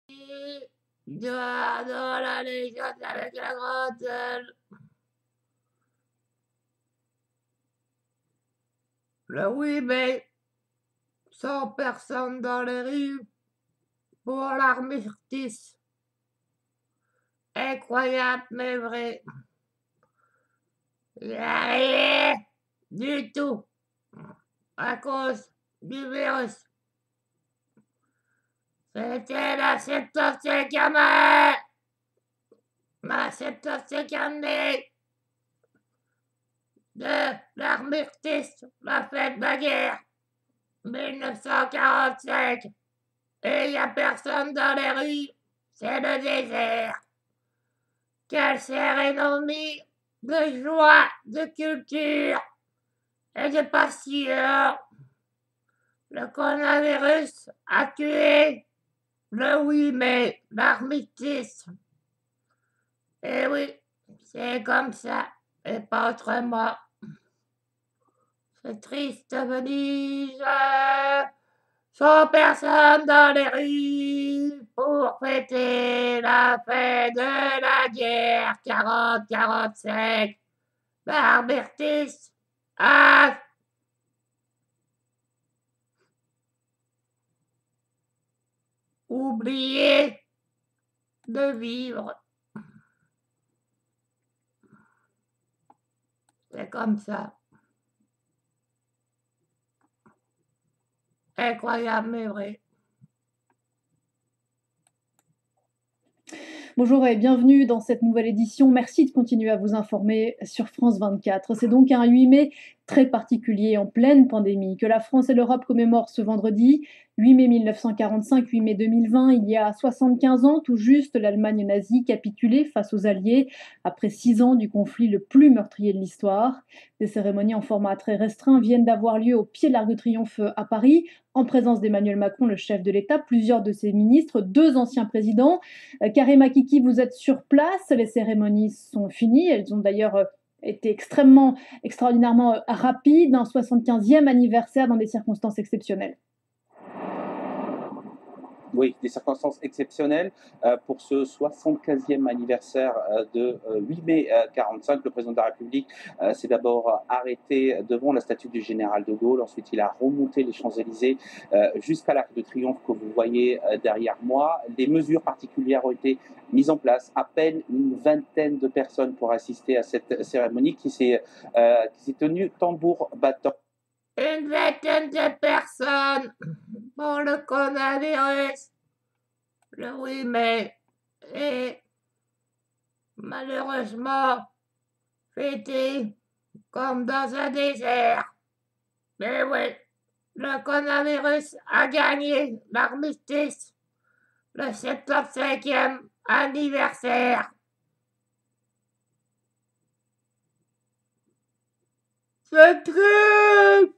Dans la légende avec la grande selle. Le 8 mai, 100 personnes dans les rues pour l'armistice. Incroyable mais vrai. Il n'y a rien du tout à cause du virus. C'était la 75e année. Ma 75e année de l'armistice, la fête de la guerre, 1945. Et il n'y a personne dans les rues, c'est le désert. Quelle cérémonie de joie, de culture et de passion. Le coronavirus a tué le 8 mai, l'armistice. Et oui, c'est comme ça, et pas autrement. C'est triste, Venise. 100 personnes dans les rues pour fêter la fin de la guerre 40-45. L'armistice a oublié de vivre. C'est comme ça. Incroyable mais vrai. Bonjour et bienvenue dans cette nouvelle édition. Merci de continuer à vous informer sur France 24. C'est donc un 8 mai très particulier en pleine pandémie que la France et l'Europe commémorent ce vendredi. 8 mai 1945, 8 mai 2020, il y a 75 ans, tout juste, l'Allemagne nazie capitulait face aux Alliés après 6 ans du conflit le plus meurtrier de l'histoire. Des cérémonies en format très restreint viennent d'avoir lieu au pied de l'Arc de Triomphe à Paris, en présence d'Emmanuel Macron, le chef de l'État, plusieurs de ses ministres, 2 anciens présidents. Karima Kiki, vous êtes sur place, les cérémonies sont finies, elles ont d'ailleurs été extraordinairement rapides, un 75e anniversaire dans des circonstances exceptionnelles. Oui, des circonstances exceptionnelles pour ce 75e anniversaire de 8 mai 45. Le président de la République s'est d'abord arrêté devant la statue du général de Gaulle. Ensuite, il a remonté les Champs-Élysées jusqu'à l'Arc de Triomphe que vous voyez derrière moi. Des mesures particulières ont été mises en place. À peine une vingtaine de personnes pour assister à cette cérémonie qui s'est tenue tambour battant. Une vingtaine de personnes pour le coronavirus le 8 mai et malheureusement fêté comme dans un désert. Mais oui, le coronavirus a gagné l'armistice, le 75e anniversaire. C'est triste!